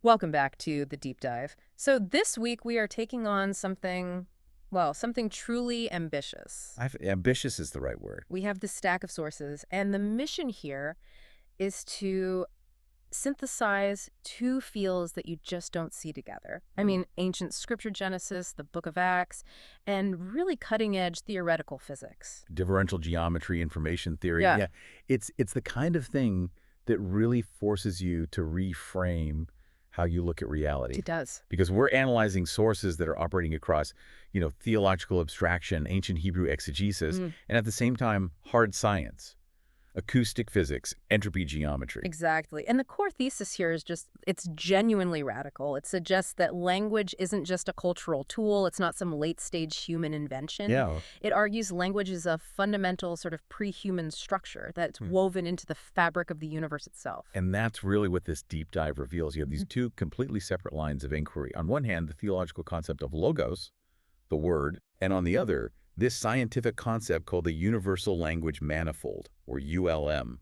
Welcome back to the deep dive. So this week we are taking on something, well, something truly ambitious. Ambitious is the right word. We have this stack of sources, and the mission here is to synthesize two fields that you just don't see together. I mean, ancient scripture Genesis, the book of Acts, and really cutting-edge theoretical physics. Differential geometry, information theory. Yeah. Yeah, it's the kind of thing that really forces you to reframe how you look at reality. It does. Because we're analyzing sources that are operating across, theological abstraction, ancient Hebrew exegesis, and at the same time, hard science, acoustic physics, entropy geometry. Exactly. And the core thesis here is just, it's genuinely radical. It suggests that language isn't just a cultural tool. It's not some late-stage human invention. Yeah. It argues language is a fundamental sort of pre-human structure that's woven into the fabric of the universe itself. And that's really what this deep dive reveals. You have these two completely separate lines of inquiry. On one hand, the theological concept of logos, the word, and on the other, this scientific concept called the universal language manifold, or ULM.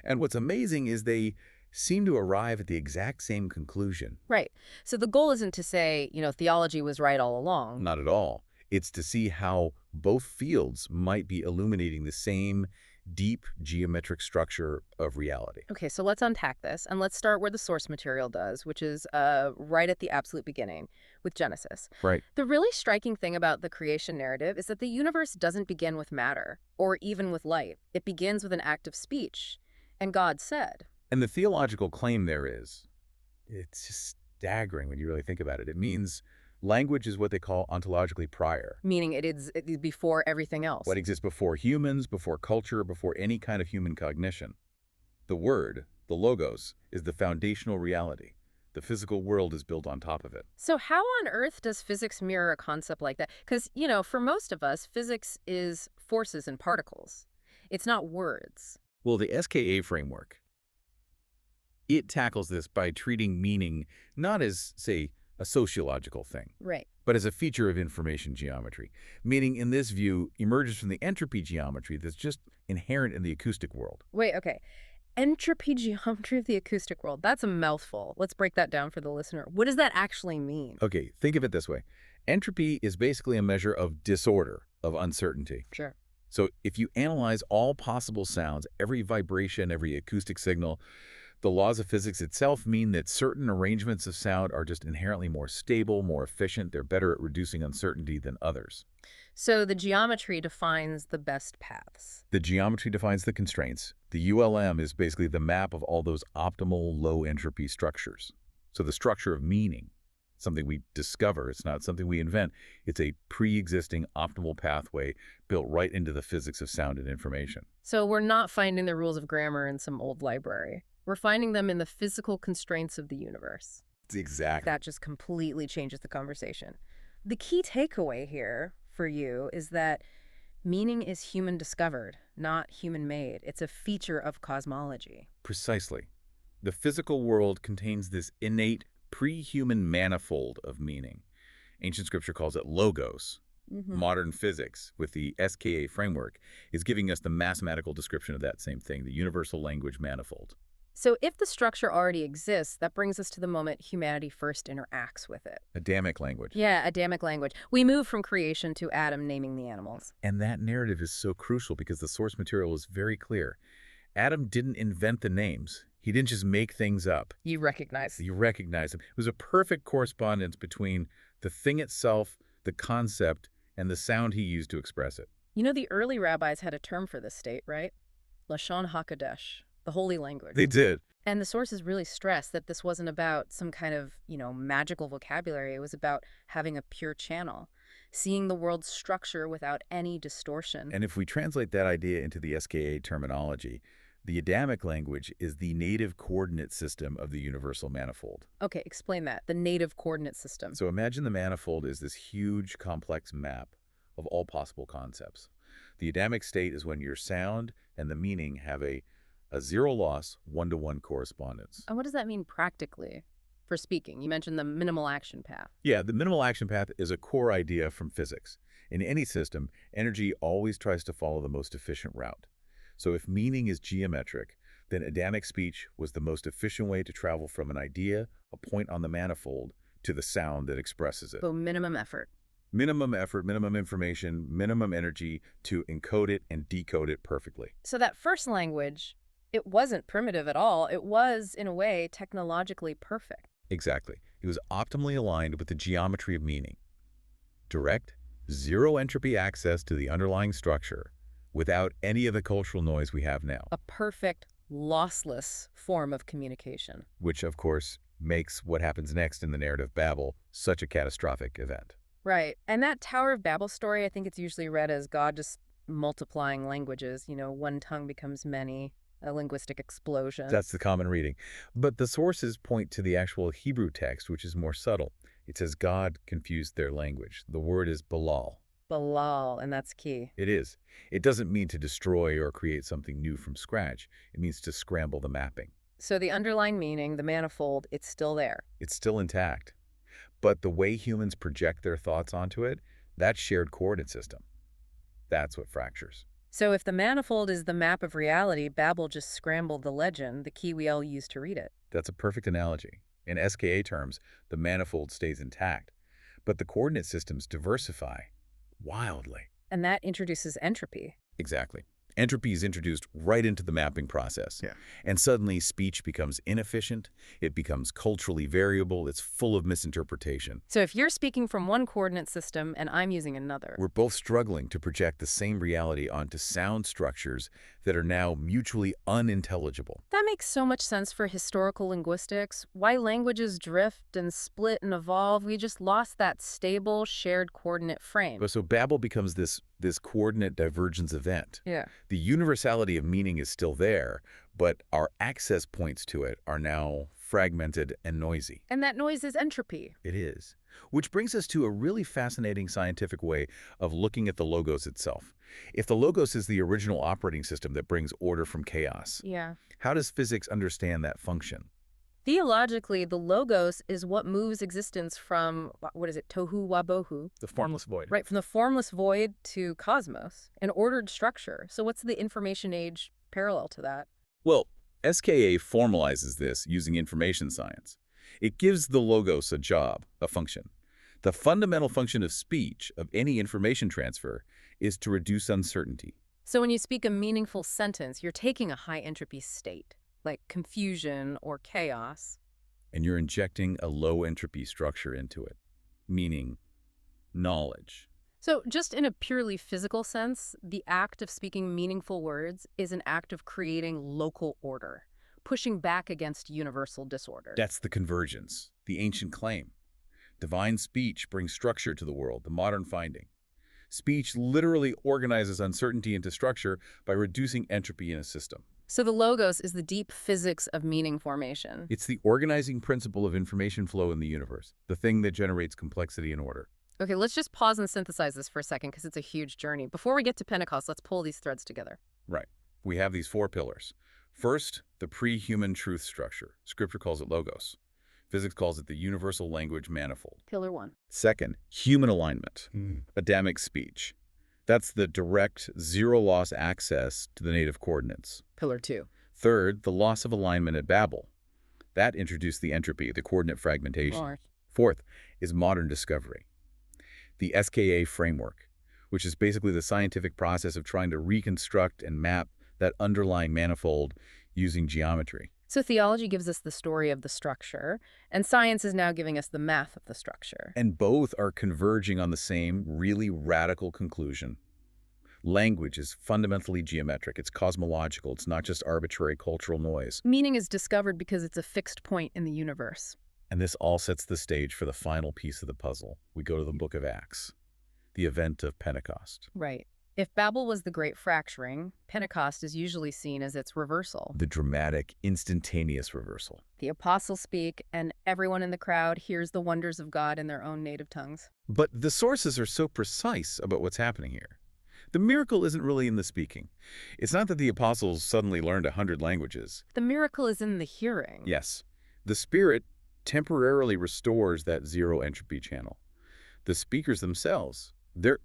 And what's amazing is they seem to arrive at the exact same conclusion. Right. So the goal isn't to say, theology was right all along. Not at all. It's to see how both fields might be illuminating the same deep geometric structure of reality. Okay, so let's unpack this, and let's start where the source material does, which is right at the absolute beginning, with Genesis. Right. The really striking thing about the creation narrative is that the universe doesn't begin with matter, or even with light. It begins with an act of speech. And God said. And the theological claim there is, it's just staggering when you really think about it. It means language is what they call ontologically prior. Meaning it is before everything else. What exists before humans, before culture, before any kind of human cognition. The word, the logos, is the foundational reality. The physical world is built on top of it. So how on earth does physics mirror a concept like that? Because, for most of us, physics is forces and particles. It's not words. Well, the SKA framework, it tackles this by treating meaning not as, say, a sociological thing, Right. but as a feature of information geometry. Meaning, in this view, emerges from the entropy geometry that's just inherent in the acoustic world. Wait, okay. Entropy geometry of the acoustic world. That's a mouthful. Let's break that down for the listener. What does that actually mean? Okay, think of it this way. Entropy is basically a measure of disorder, of uncertainty. Sure. So if you analyze all possible sounds, every vibration, every acoustic signal, the laws of physics itself mean that certain arrangements of sound are just inherently more stable, more efficient. They're better at reducing uncertainty than others. So the geometry defines the best paths. The geometry defines the constraints. The ULM is basically the map of all those optimal low-entropy structures. So the structure of meaning, something we discover, it's not something we invent. It's a pre-existing optimal pathway built right into the physics of sound and information. So we're not finding the rules of grammar in some old library. We're finding them in the physical constraints of the universe. Exactly. That just completely changes the conversation. The key takeaway here for you is that meaning is human discovered, not human made. It's a feature of cosmology. Precisely. The physical world contains this innate pre-human manifold of meaning. Ancient scripture calls it logos. Modern physics, with the SKA framework, is giving us the mathematical description of that same thing, the universal language manifold. So if the structure already exists, that brings us to the moment humanity first interacts with it. Adamic language. Yeah, Adamic language. We move from creation to Adam naming the animals. And that narrative is so crucial because the source material is very clear. Adam didn't invent the names. He didn't just make things up. You recognize. You recognize them. It was a perfect correspondence between the thing itself, the concept, and the sound he used to express it. The early rabbis had a term for this state, right? Lashon HaKodesh, the holy language. They did. And the sources really stress that this wasn't about some kind of, magical vocabulary. It was about having a pure channel, seeing the world's structure without any distortion. And if we translate that idea into the SKA terminology, the Adamic language is the native coordinate system of the universal manifold. Okay, explain that, the native coordinate system. So imagine the manifold is this huge, complex map of all possible concepts. The Adamic state is when your sound and the meaning have a zero-loss, one-to-one correspondence. And what does that mean practically for speaking? You mentioned the minimal action path. Yeah, the minimal action path is a core idea from physics. In any system, energy always tries to follow the most efficient route. So if meaning is geometric, then Adamic speech was the most efficient way to travel from an idea, a point on the manifold, to the sound that expresses it. So minimum effort. Minimum effort, minimum information, minimum energy to encode it and decode it perfectly. So that first language, it wasn't primitive at all. It was, in a way, technologically perfect. Exactly. It was optimally aligned with the geometry of meaning. Direct, zero entropy access to the underlying structure without any of the cultural noise we have now. A perfect, lossless form of communication. Which, of course, makes what happens next in the narrative Babel such a catastrophic event. Right. And that Tower of Babel story, I think it's usually read as God just multiplying languages. One tongue becomes many, a linguistic explosion. That's the common reading. But the sources point to the actual Hebrew text, which is more subtle. It says God confused their language. The word is balal. Balal, and that's key. It is. It doesn't mean to destroy or create something new from scratch. It means to scramble the mapping. So the underlying meaning, the manifold, it's still there. It's still intact. But the way humans project their thoughts onto it, that shared coordinate system, that's what fractures. So if the manifold is the map of reality, Babel just scrambled the legend, the key we all use to read it. That's a perfect analogy. In SKA terms, the manifold stays intact, but the coordinate systems diversify wildly. And that introduces entropy. Exactly. Entropy is introduced right into the mapping process. Yeah. And suddenly speech becomes inefficient, it becomes culturally variable, it's full of misinterpretation. So if you're speaking from one coordinate system and I'm using another. We're both struggling to project the same reality onto sound structures that are now mutually unintelligible. That makes so much sense for historical linguistics. Why languages drift and split and evolve. We just lost that stable, shared coordinate frame. So Babel becomes this coordinate divergence event. Yeah. The universality of meaning is still there, but our access points to it are now fragmented and noisy. And that noise is entropy. It is. Which brings us to a really fascinating scientific way of looking at the logos itself. If the logos is the original operating system that brings order from chaos, Yeah. how does physics understand that function? Theologically, the logos is what moves existence from, tohu wabohu? The formless void. Right, from the formless void to cosmos, an ordered structure. So what's the information age parallel to that? Well, SKA formalizes this using information science. It gives the logos a job, a function. The fundamental function of speech, of any information transfer, is to reduce uncertainty. So when you speak a meaningful sentence, you're taking a high entropy state, like confusion or chaos. And you're injecting a low entropy structure into it, meaning knowledge. So just in a purely physical sense, the act of speaking meaningful words is an act of creating local order, pushing back against universal disorder. That's the convergence, the ancient claim. Divine speech brings structure to the world, the modern finding. Speech literally organizes uncertainty into structure by reducing entropy in a system. So the logos is the deep physics of meaning formation. It's the organizing principle of information flow in the universe, the thing that generates complexity and order. Okay, let's just pause and synthesize this for a second because it's a huge journey. Before we get to Pentecost, let's pull these threads together. Right. We have these 4 pillars. First, the pre-human truth structure. Scripture calls it logos. Physics calls it the universal language manifold. Pillar 1. Second, human alignment, Adamic speech. That's the direct, zero-loss access to the native coordinates. Pillar 2. Third, the loss of alignment at Babel. That introduced the entropy, the coordinate fragmentation. Fourth is modern discovery. The SKA framework, which is basically the scientific process of trying to reconstruct and map that underlying manifold using geometry. So theology gives us the story of the structure, and science is now giving us the math of the structure. And both are converging on the same really radical conclusion. Language is fundamentally geometric. It's cosmological. It's not just arbitrary cultural noise. Meaning is discovered because it's a fixed point in the universe. And this all sets the stage for the final piece of the puzzle. We go to the book of Acts, the event of Pentecost. Right. If Babel was the great fracturing, Pentecost is usually seen as its reversal. The dramatic, instantaneous reversal. The apostles speak, and everyone in the crowd hears the wonders of God in their own native tongues. But the sources are so precise about what's happening here. The miracle isn't really in the speaking. It's not that the apostles suddenly learned 100 languages. The miracle is in the hearing. Yes. The Spirit temporarily restores that zero entropy channel. The speakers themselves, they're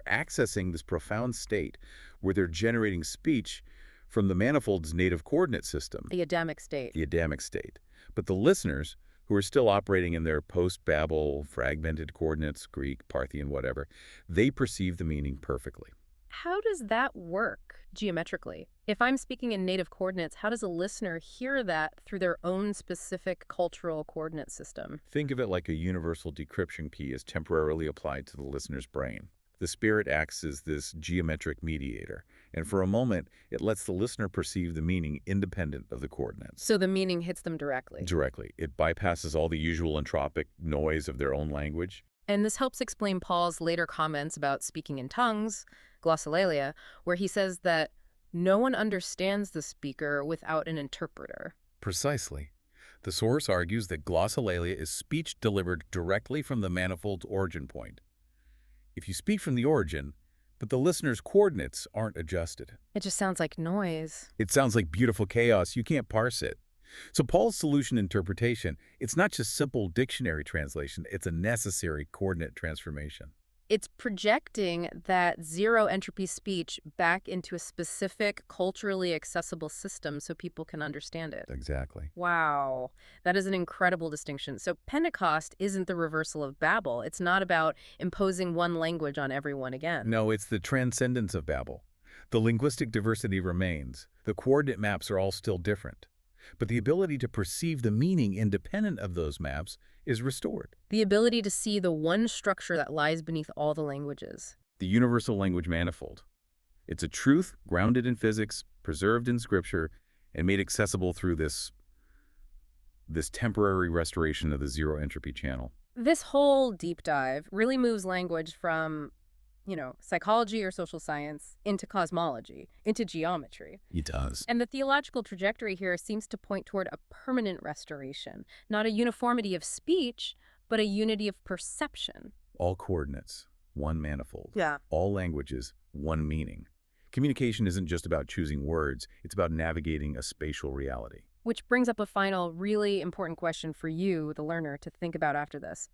accessing this profound state where they're generating speech from the manifold's native coordinate system, The Adamic state. the Adamic state. But the listeners, who are still operating in their post-Babel fragmented coordinates, Greek, Parthian, whatever, they perceive the meaning perfectly. How does that work geometrically? If I'm speaking in native coordinates, how does a listener hear that through their own specific cultural coordinate system? Think of it like a universal decryption key is temporarily applied to the listener's brain. The spirit acts as this geometric mediator, and for a moment, it lets the listener perceive the meaning independent of the coordinates. So the meaning hits them directly. Directly. It bypasses all the usual entropic noise of their own language. And this helps explain Paul's later comments about speaking in tongues, glossolalia, where he says that no one understands the speaker without an interpreter. Precisely. The source argues that glossolalia is speech delivered directly from the manifold's origin point. If you speak from the origin, but the listener's coordinates aren't adjusted, It just sounds like noise. it sounds like beautiful chaos. You can't parse it. So Paul's solution interpretation, it's not just simple dictionary translation, it's a necessary coordinate transformation. It's projecting that zero entropy speech back into a specific, culturally accessible system so people can understand it. Exactly. Wow, that is an incredible distinction. So Pentecost isn't the reversal of Babel. It's not about imposing one language on everyone again. No, it's the transcendence of Babel. The linguistic diversity remains. The coordinate maps are all still different. But the ability to perceive the meaning independent of those maps is restored. The ability to see the one structure that lies beneath all the languages. The universal language manifold. It's a truth grounded in physics, preserved in scripture, and made accessible through this temporary restoration of the zero entropy channel. This whole deep dive really moves language from, psychology or social science into cosmology, into geometry. It does. And the theological trajectory here seems to point toward a permanent restoration, not a uniformity of speech, but a unity of perception. All coordinates, one manifold. Yeah. All languages, one meaning. Communication isn't just about choosing words, it's about navigating a spatial reality. Which brings up a final, really important question for you, the learner, to think about after this.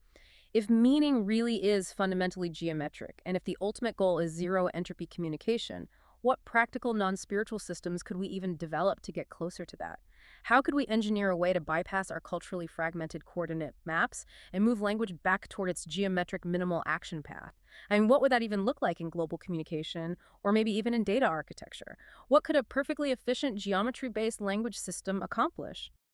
If meaning really is fundamentally geometric, and if the ultimate goal is zero entropy communication, what practical non-spiritual systems could we even develop to get closer to that? How could we engineer a way to bypass our culturally fragmented coordinate maps and move language back toward its geometric minimal action path? I mean, what would that even look like in global communication, or maybe even in data architecture? What could a perfectly efficient geometry-based language system accomplish?